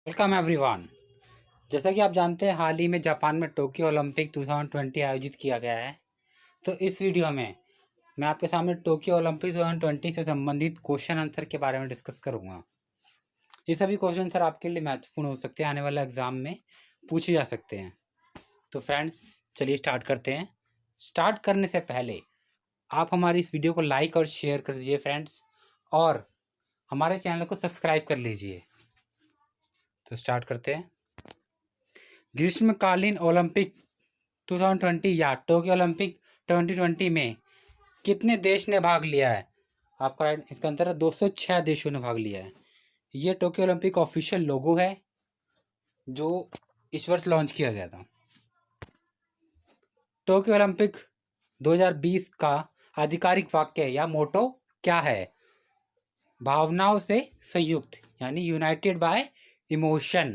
Welcome everyone. जैसा कि आप जानते हैं, हाल ही में जापान में टोक्यो ओलंपिक 2020 आयोजित किया गया है। तो इस वीडियो में मैं आपके सामने टोक्यो ओलंपिक 2020 से संबंधित क्वेश्चन आंसर के बारे में डिस्कस करूंगा। ये सभी क्वेश्चन आंसर आपके लिए महत्वपूर्ण हो सकते हैं, आने वाले एग्जाम में पूछे जा सकते हैं। तो फ्रेंड्स, चलिए स्टार्ट करते हैं। स्टार्ट करने से पहले आप हमारी इस वीडियो को लाइक और शेयर कर दीजिए फ्रेंड्स, और हमारे चैनल को सब्सक्राइब कर लीजिए। तो स्टार्ट करते हैं। ग्रीष्मकालीन ओलंपिक 2020 या टोक्यो ओलंपिक 2020 में कितने देश ने भाग लिया है? आपका इसका आंसर है 206 देशों ने भाग लिया है। ये टोक्यो ओलंपिक का ऑफिशियल लोगो है जो इस वर्ष लॉन्च किया गया था। टोक्यो ओलंपिक 2020 का आधिकारिक वाक्य या मोटो क्या है? भावनाओं से संयुक्त, यानी United bye emotion.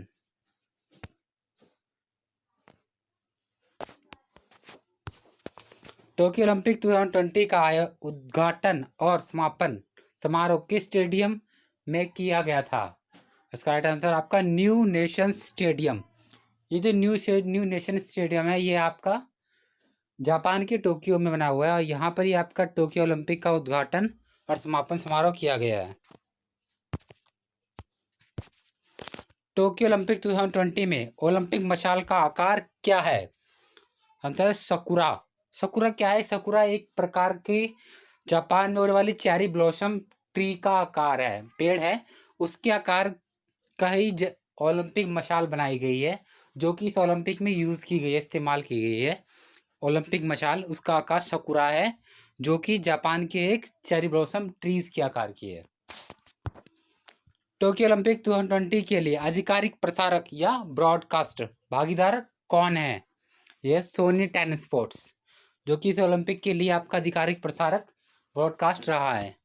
Tokyo Olympic 2020 का उद्घाटन और समापन समारोह किस स्टेडियम में किया गया था? इसका राइट आंसर आपका न्यू नेशन स्टेडियम। ये जो न्यू नेशन स्टेडियम है, ये आपका जापान के टोक्यो में बना हुआ है, और यहाँ पर ही आपका टोक्यो ओलंपिक का उद्घाटन और समापन समारोह किया गया है। टोक्यो ओलंपिक 2020 में ओलंपिक मशाल का आकार क्या है? आंसर है सकुरा। सकुरा क्या है? सकुरा एक प्रकार के जापान में होने वाली चेरी ब्लॉसम ट्री का आकार है, पेड़ है, उसके आकार का ही ओलंपिक मशाल बनाई गई है, जो कि इस ओलंपिक में यूज़ की गई है, इस्तेमाल की गई है। ओलंपिक मशाल, उसका आकार सकुरा है, जो कि जापान के एक चेरी ब्लॉसम ट्रीज के आकार की है। टोक्यो ओलंपिक 2020 के लिए आधिकारिक प्रसारक या ब्रॉडकास्टर भागीदार कौन है? यह सोनी 10 स्पोर्ट्स, जो कि इस ओलंपिक के लिए आपका आधिकारिक प्रसारक ब्रॉडकास्ट रहा है।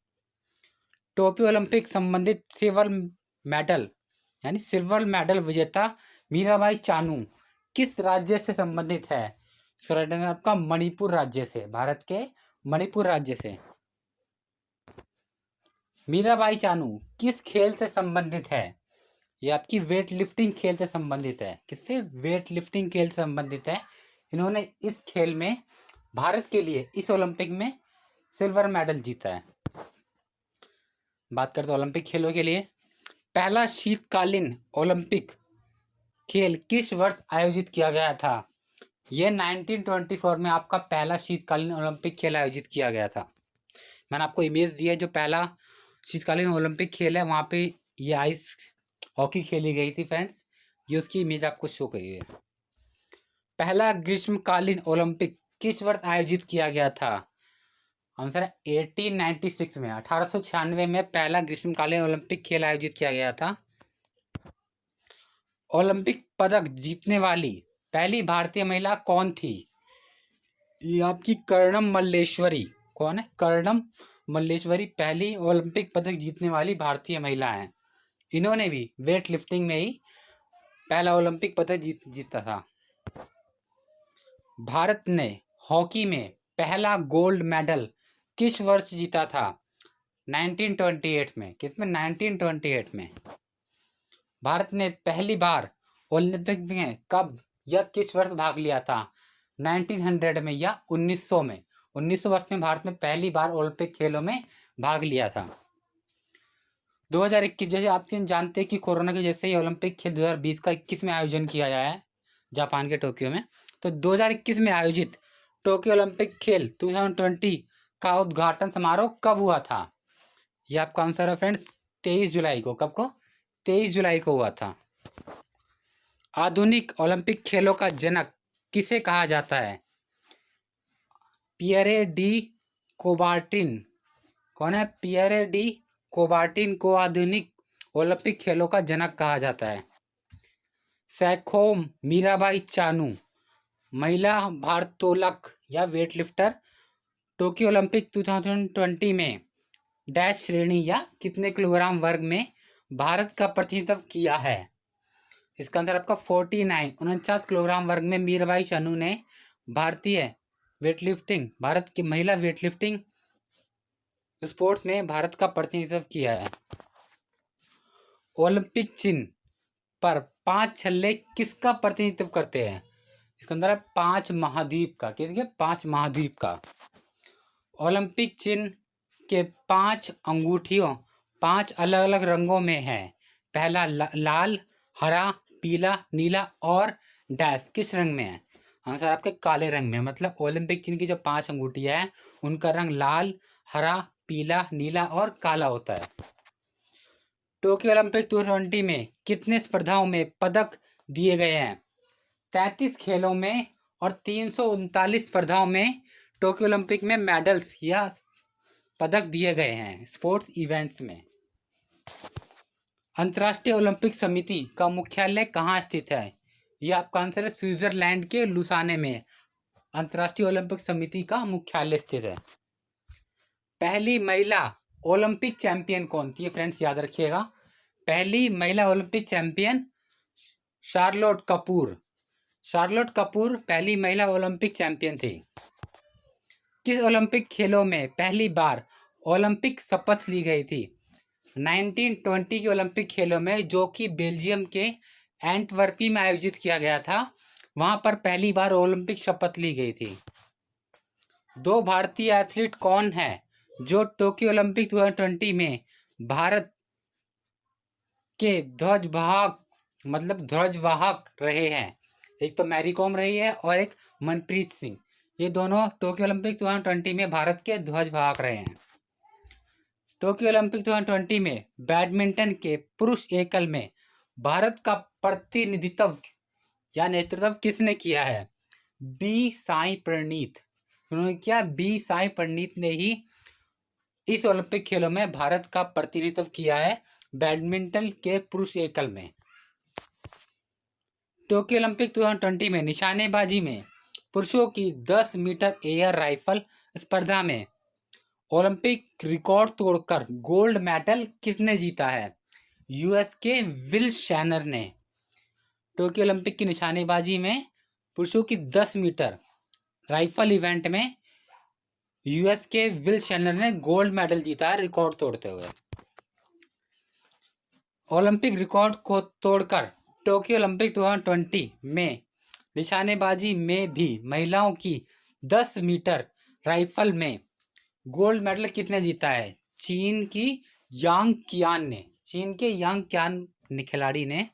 टोक्यो ओलंपिक संबंधित सिल्वर मेडल विजेता मीराबाई चानू किस राज्य से संबंधित है? आपका मणिपुर राज्य से, भारत के मणिपुर राज्य से। मीराबाई चानू किस खेल से संबंधित है? ये आपकी वेट लिफ्टिंग खेल से संबंधित है। किससे? वेट लिफ्टिंग खेल से संबंधित है। इन्होंने इस खेल में भारत के लिए इस ओलंपिक में सिल्वर मेडल जीता है। बात करते हैं ओलंपिक खेलों के लिए। पहला शीतकालीन ओलंपिक खेल किस वर्ष आयोजित किया गया था? यह 1924 में आपका पहला शीतकालीन ओलंपिक खेल आयोजित किया गया था। मैंने आपको इमेज दी है, जो पहला शीतकालीन ओलंपिक खेल है, वहाँ पे ये आइस हॉकी खेली गई थी फ्रेंड्स। ये उसकी इमेज आपको शो करी है। पहला ग्रीष्मकालीन ओलंपिक किस वर्ष आयोजित किया गया था? आंसर है 1896 में, 1896 में पहला ग्रीष्मकालीन ओलंपिक खेल आयोजित किया गया था। ओलंपिक पदक जीतने वाली पहली भारतीय महिला कौन थी? ये आपकी कर्णम मल्लेश्वरी। कौन है? कर्णम मल्लेश्वरी पहली ओलंपिक पदक जीतने वाली भारतीय महिला है। इन्होंने भी वेट लिफ्टिंग में ही पहला ओलंपिक पदक जीता था। भारत ने हॉकी में पहला गोल्ड मेडल किस वर्ष जीता था? 1928 में। किसमें? 1928 में। भारत ने पहली बार ओलंपिक में कब या किस वर्ष भाग लिया था? 1900 में या 1900 में। 1900 वर्ष में भारत में पहली बार ओलंपिक खेलों में भाग लिया था। 2021, जैसे आप जानते हैं कि कोरोना की वजह से ओलंपिक खेल 2020 का 21 में आयोजन किया गया है जापान के टोक्यो में। तो 2021 में आयोजित टोक्यो ओलंपिक खेल 2020 का उद्घाटन समारोह कब हुआ था? ये आपका आंसर है फ्रेंड्स 23 जुलाई को। कब को? 23 जुलाई को हुआ था। आधुनिक ओलंपिक खेलों का जनक किसे कहा जाता है? Pierre de Coubertin. कौन है? पियरे डी कोबार्टिन को आधुनिक ओलंपिक खेलों का जनक कहा जाता है। सैखोम मीराबाई चानू महिला भारोत्तोलक या वेटलिफ्टर टोक्यो ओलंपिक 2020 में डैश श्रेणी या कितने किलोग्राम वर्ग में भारत का प्रतिनिधित्व किया है? इसका आंसर आपका 49 किलोग्राम वर्ग में मीराबाई चानू ने भारतीय वेटलिफ्टिंग, भारत की महिला वेटलिफ्टिंग स्पोर्ट्स में भारत का प्रतिनिधित्व किया है। ओलंपिक चिन्ह पर 5 छल्ले किसका प्रतिनिधित्व करते हैं? इसके अंदर है 5 महाद्वीप का। किसके? 5 महाद्वीप का। ओलंपिक चिन्ह के 5 अंगूठियों 5 अलग अलग रंगों में है। पहला लाल, हरा, पीला, नीला और डैश किस रंग में है? आंसर आपके काले रंग में। मतलब ओलंपिक चिन्ह की जो 5 अंगूठियां हैं उनका रंग लाल, हरा, पीला, नीला और काला होता है। टोक्यो ओलंपिक 2020 में कितने स्पर्धाओं में पदक दिए गए हैं? 33 खेलों में और 339 स्पर्धाओं में टोक्यो ओलंपिक में मेडल्स या पदक दिए गए हैं स्पोर्ट्स इवेंट्स में। अंतर्राष्ट्रीय ओलंपिक समिति का मुख्यालय कहाँ स्थित है? यह आपका आंसर है स्विट्जरलैंड के लुसाने में अंतर्राष्ट्रीय ओलंपिक समिति का मुख्यालय स्थित है। पहली महिला ओलंपिक चैंपियन कौन थी? फ्रेंड्स याद रखिएगा, पहली महिला Olympic champion Charlotte Kapoor. Charlotte Kapoor पहली महिला ओलंपिक चैंपियन थी। किस ओलंपिक खेलों में पहली बार ओलंपिक शपथ ली गई थी? 1920 के ओलंपिक खेलों में, जो कि बेल्जियम के एंटवर्पी में आयोजित किया गया था, वहां पर पहली बार ओलंपिक शपथ ली गई थी। 2 भारतीय एथलीट कौन है जो टोक्यो ओलंपिक 2020 में भारत के ध्वजवाहक रहे हैं? एक तो मैरी कॉम रही है और एक मनप्रीत सिंह। ये दोनों टोक्यो ओलंपिक 2020 में भारत के ध्वजवाहक रहे हैं। टोक्यो ओलंपिक 2020 में बैडमिंटन के पुरुष एकल में भारत का प्रतिनिधित्व या नेतृत्व किसने किया है? बी साई प्रणीत। उन्होंने किया। बी साई प्रणीत ने ही इस ओलंपिक खेलों में भारत का प्रतिनिधित्व किया है बैडमिंटन के पुरुष एकल में। टोक्यो ओलंपिक 2020 में निशानेबाजी में पुरुषों की 10 मीटर एयर राइफल स्पर्धा में ओलंपिक रिकॉर्ड तोड़कर गोल्ड मेडल किसने जीता है? यूएस के विल शैनर ने। टोक्यो ओलंपिक की निशानेबाजी में पुरुषों की 10 मीटर राइफल इवेंट में यूएस के विल शैनर ने गोल्ड मेडल जीता है रिकॉर्ड तोड़ते हुए। ओलंपिक रिकॉर्ड को तोड़कर टोक्यो ओलंपिक 2020 में निशानेबाजी में भी महिलाओं की 10 मीटर राइफल में गोल्ड मेडल किसने जीता है? चीन के यांग क्यान खिलाड़ी ने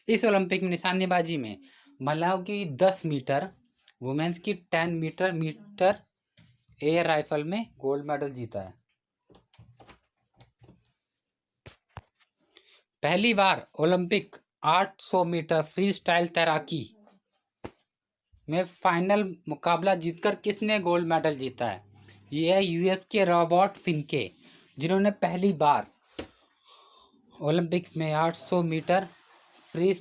इस ओलंपिक में निशानेबाजी में महिलाओं की 10 मीटर, वुमेन्स की 10 मीटर एयर राइफल में गोल्ड मेडल जीता है। पहली बार ओलंपिक 800 मीटर फ्री स्टाइल तैराकी में फाइनल मुकाबला जीतकर किसने गोल्ड मेडल जीता है? ये है यूएस के रॉबर्ट फिनके, जिन्होंने पहली बार ओलंपिक में 800 मीटर फ्री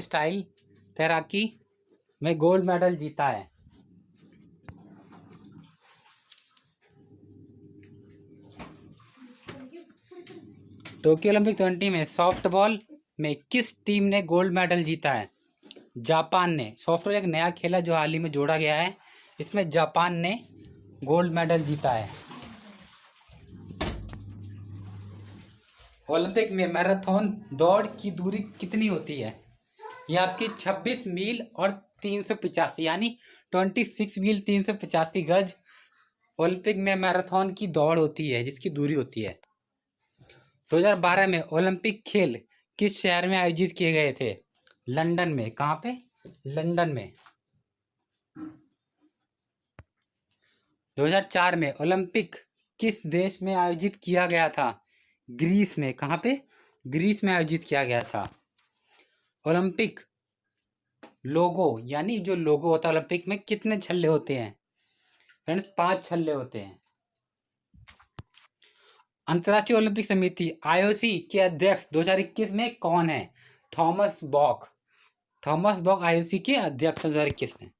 स्टाइल तैराकी में गोल्ड मेडल जीता है। टोक्यो ओलंपिक 20 में सॉफ्टबॉल में किस टीम ने गोल्ड मेडल जीता है? जापान ने। सॉफ्टबॉल एक नया खेल है जो हाल ही में जोड़ा गया है, इसमें जापान ने गोल्ड मेडल जीता है। ओलंपिक में मैराथन दौड़ की दूरी कितनी होती है? यह आपकी 26 मील और 385 यानी 26 मील 385 गज ओलंपिक में मैराथन की दौड़ होती है, जिसकी दूरी होती है। 2012 में ओलंपिक खेल किस शहर में आयोजित किए गए थे? लंदन में। कहाँ पे? लंदन में। 2004 में ओलंपिक किस देश में आयोजित किया गया था? ग्रीस में। कहाँ पे? ग्रीस में आयोजित किया गया था। ओलंपिक लोगो यानी जो लोगो होता है ओलंपिक में, कितने छल्ले होते हैं? फ्रेंड्स 5 छल्ले होते हैं। अंतर्राष्ट्रीय ओलंपिक समिति आईओसी के अध्यक्ष 2021 में कौन है? थॉमस बॉक आईओसी के अध्यक्ष 2021 में।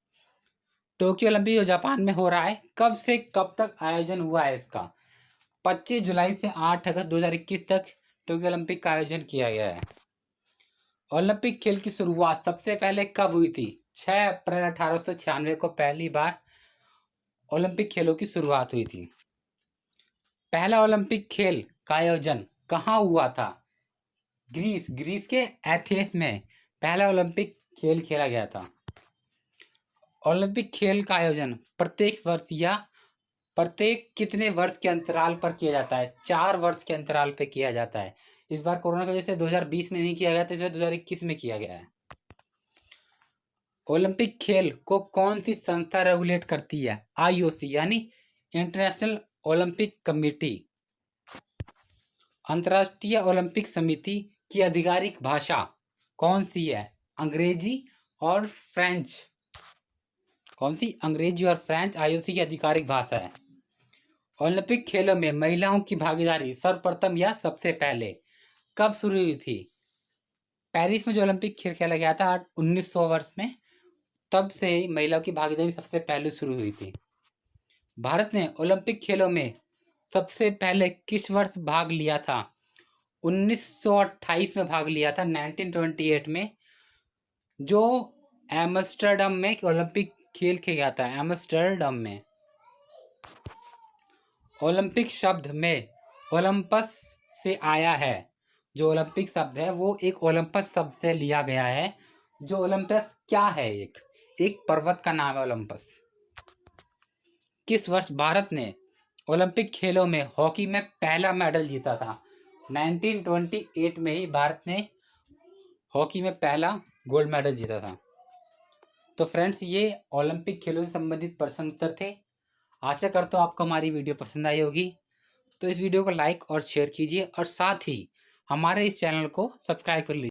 टोक्यो ओलंपिक जो जापान में हो रहा है, कब से कब तक आयोजन हुआ है इसका? 25 जुलाई से 8 अगस्त 2021 तक टोक्यो ओलंपिक का आयोजन किया गया है। ओलंपिक खेल की शुरुआत सबसे पहले कब हुई थी? 6 अप्रैल 1896 को पहली बार ओलंपिक खेलों की शुरुआत हुई थी। पहला ओलंपिक खेल का आयोजन कहाँ हुआ था? ग्रीस के एथेंस में पहला ओलंपिक खेल खेला गया था। ओलंपिक खेल का आयोजन प्रत्येक वर्ष या प्रत्येक कितने वर्ष के अंतराल पर किया जाता है? 4 वर्ष के अंतराल पर किया जाता है। इस बार कोरोना की वजह से 2020 में नहीं किया गया था, इस बार 2021 में किया गया है। ओलंपिक खेल को कौन सी संस्था रेगुलेट करती है? IOC यानी इंटरनेशनल ओलंपिक कमेटी। अंतर्राष्ट्रीय ओलंपिक समिति की आधिकारिक भाषा कौन सी है? अंग्रेजी और फ्रेंच। कौन सी? अंग्रेजी और फ्रेंच IOC की आधिकारिक भाषा है। ओलंपिक खेलों में महिलाओं की भागीदारी सर्वप्रथम या सबसे पहले कब शुरू हुई थी? पेरिस में जो ओलंपिक खेल खेला गया था 1900 वर्ष में, तब से ही महिलाओं की भागीदारी सबसे पहले शुरू हुई थी। भारत ने ओलंपिक खेलों में सबसे पहले किस वर्ष भाग लिया था? 1928 में भाग लिया था, 1928 में, जो एम्स्टर्डम में ओलंपिक खेल खेला गया था, एम्स्टर्डम में। ओलंपिक शब्द में ओलंपस से आया है। जो ओलंपिक शब्द है वो एक ओलंपस शब्द से लिया गया है। जो ओलंपस क्या है? एक पर्वत का नाम है ओलंपस। किस वर्ष भारत ने ओलंपिक खेलों में हॉकी में पहला मेडल जीता था? 1928 में ही भारत ने हॉकी में पहला गोल्ड मेडल जीता था। तो फ्रेंड्स, ये ओलंपिक खेलों से संबंधित प्रश्न उत्तर थे। आशा करता हूँ आपको हमारी वीडियो पसंद आई होगी। तो इस वीडियो को लाइक और शेयर कीजिए और साथ ही हमारे इस चैनल को सब्सक्राइब कर लीजिए।